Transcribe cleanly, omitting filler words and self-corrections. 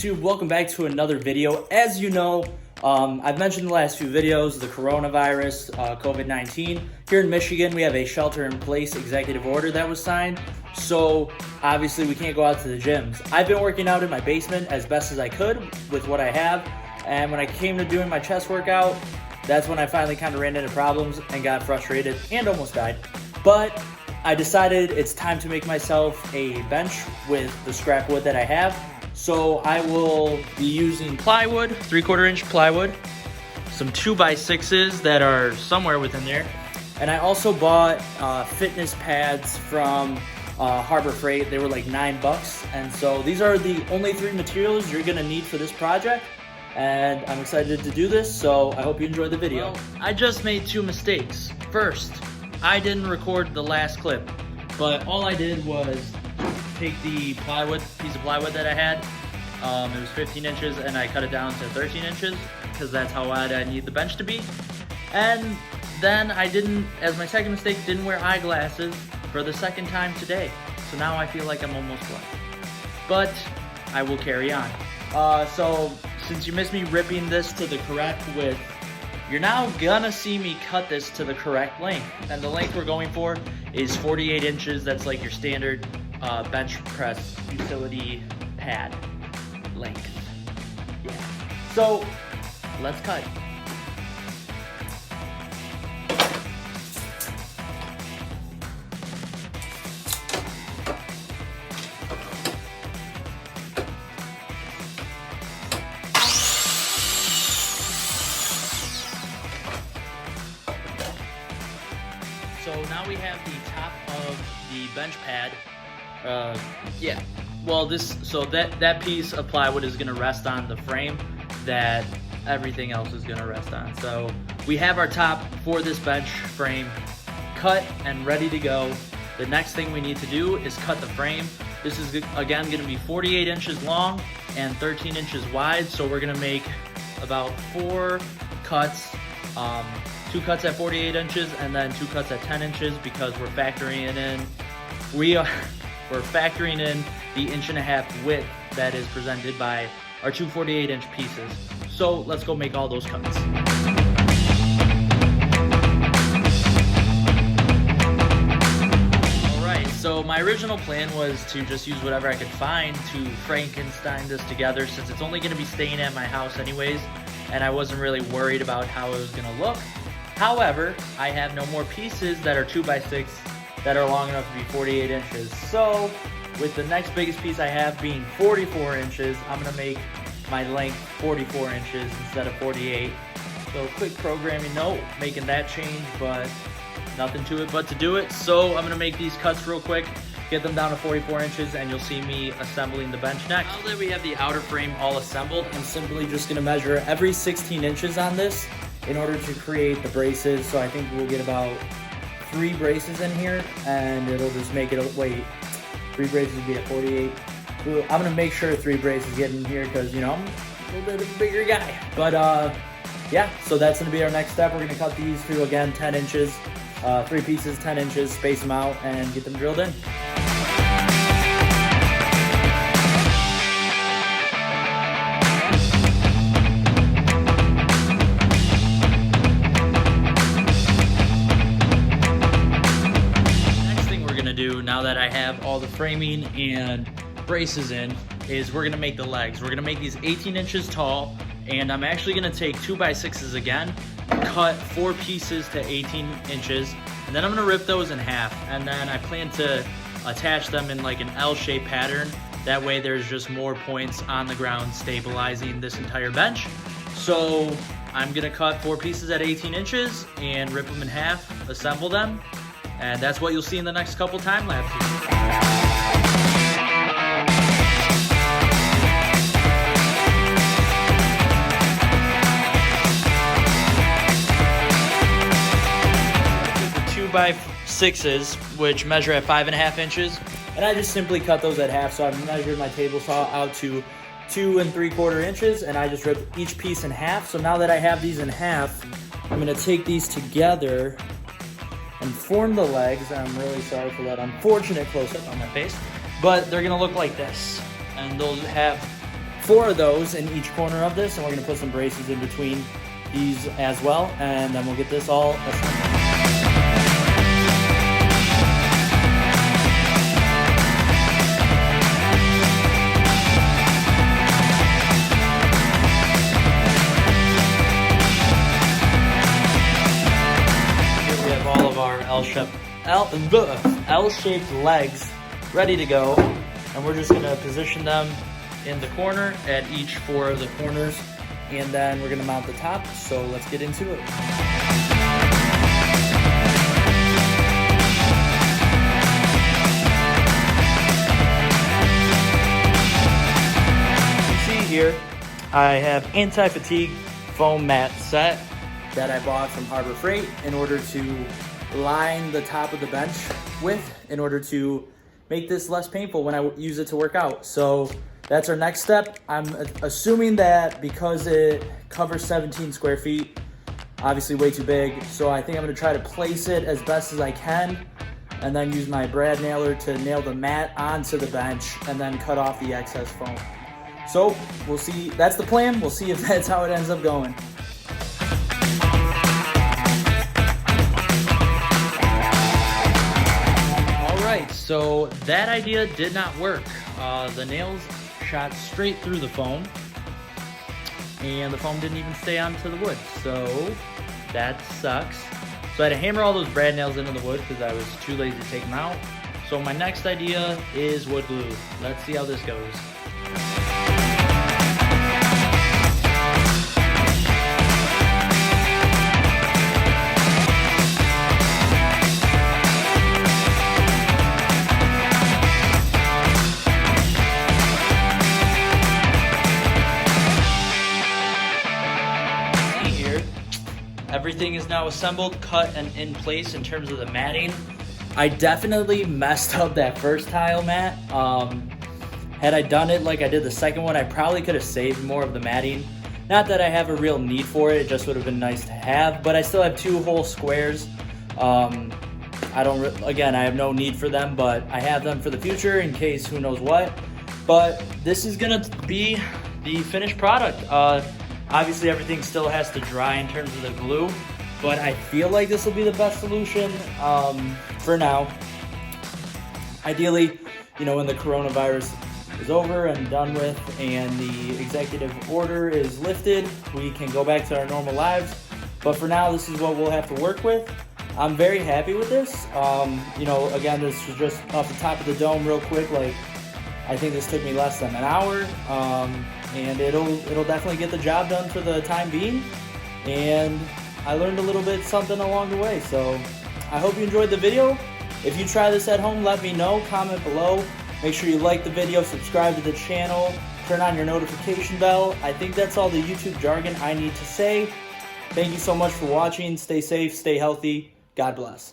YouTube, welcome back to another video. As you know, I've mentioned in the last few videos the coronavirus, COVID-19. Here in Michigan, we have a shelter-in-place executive order that was signed, so obviously we can't go out to the gyms. I've been working out in my basement as best as I could with what I have, and when I came to doing my chest workout, that's when I finally kind of ran into problems and got frustrated and almost died. But I decided it's time to make myself a bench with the scrap wood that I have. So I will be using plywood, 3/4 inch plywood, some 2x6s that are somewhere within there. And I also bought fitness pads from Harbor Freight. They were like $9. And so these are the only 3 materials you're gonna need for this project. And I'm excited to do this, so I hope you enjoy the video. Well, I just made 2 mistakes. First, I didn't record the last clip, but all I did was take the piece of plywood that I had. It was 15 inches and I cut it down to 13 inches because that's how wide I need the bench to be. And then I didn't, as my second mistake, didn't wear eyeglasses for the second time today. So now I feel like I'm almost blind. But I will carry on. So since you missed me ripping this to the correct width, you're now gonna see me cut this to the correct length. And the length we're going for is 48 inches. That's like your standard bench press utility pad length. Yeah. So let's cut. So now we have the top of the bench pad. Well, that piece of plywood is gonna rest on the frame that everything else is gonna rest on. So we have our top for this bench frame cut and ready to go. The next thing we need to do is cut the frame. This is again gonna be 48 inches long and 13 inches wide. So we're gonna make about 4 cuts. 2 cuts at 48 inches and then 2 cuts at 10 inches because we're factoring in the 1.5 inch width that is presented by our 2 48-inch pieces. So let's go make all those cuts. Alright, so my original plan was to just use whatever I could find to Frankenstein this together since it's only going to be staying at my house anyways, and I wasn't really worried about how it was going to look. However, I have no more pieces that are 2x6 that are long enough to be 48 inches. So with the next biggest piece I have being 44 inches, I'm gonna make my length 44 inches instead of 48. So quick programming note, making that change, but nothing to it but to do it. So I'm gonna make these cuts real quick, get them down to 44 inches, and you'll see me assembling the bench next. Now that we have the outer frame all assembled, I'm simply just gonna measure every 16 inches on this in order to create the braces. So I think we'll get about 3 braces in here, and it'll just make it, wait, 3 braces would be at 48. I'm gonna make sure 3 braces get in here because, you know, I'm a little bit of a bigger guy. But yeah, so that's gonna be our next step. We're gonna cut these to, again, 10 inches, 3 pieces, 10 inches, space them out, and get them drilled in. Now that I have all the framing and braces in, is we're gonna make the legs. We're gonna make these 18 inches tall, and I'm actually gonna take 2x6s again, cut 4 pieces to 18 inches, and then I'm gonna rip those in half, and then I plan to attach them in like an L-shaped pattern. That way there's just more points on the ground stabilizing this entire bench. So I'm gonna cut 4 pieces at 18 inches and rip them in half, assemble them, and that's what you'll see in the next couple time lapses. The 2x6s, which measure at 5.5 inches, and I just simply cut those at half. So I measured my table saw out to 2 3/4 inches, and I just ripped each piece in half. So now that I have these in half, I'm gonna take these together and form the legs. I'm really sorry for that unfortunate close-up on my face, but they're gonna look like this, and they'll have 4 of those in each corner of this, and we're gonna put some braces in between these as well, and then we'll get this all assembled. L-shaped legs ready to go, and we're just gonna position them in the corner at each 4 of the corners, and then we're gonna mount the top. So let's get into it. You see here, I have anti-fatigue foam mat set that I bought from Harbor Freight in order to line the top of the bench with, in order to make this less painful when I use it to work out. So that's our next step. I'm assuming that because it covers 17 square feet, obviously way too big, so I think I'm gonna try to place it as best as I can, and then use my brad nailer to nail the mat onto the bench and then cut off the excess foam. So we'll see, that's the plan. We'll see if that's how it ends up going. So that idea did not work. The nails shot straight through the foam, and the foam didn't even stay onto the wood, so that sucks. So I had to hammer all those brad nails into the wood because I was too lazy to take them out. So my next idea is wood glue. Let's see how this goes. Everything is now assembled, cut, and in place in terms of the matting. I definitely messed up that first tile mat. Had I done it like I did the second one, I probably could have saved more of the matting. Not that I have a real need for it, it just would have been nice to have, but I still have 2 whole squares. Again, I have no need for them, but I have them for the future in case who knows what. But this is gonna be the finished product. Obviously, everything still has to dry in terms of the glue, but I feel like this will be the best solution for now. Ideally, you know, when the coronavirus is over and done with and the executive order is lifted, we can go back to our normal lives. But for now, this is what we'll have to work with. I'm very happy with this. You know, again, this was just off the top of the dome real quick. Like, I think this took me less than an hour. And it'll definitely get the job done for the time being. And I learned a little bit something along the way. So I hope you enjoyed the video. If you try this at home, let me know, comment below. Make sure you like the video, subscribe to the channel, turn on your notification bell. I think that's all the YouTube jargon I need to say. Thank you so much for watching. Stay safe, stay healthy. God bless.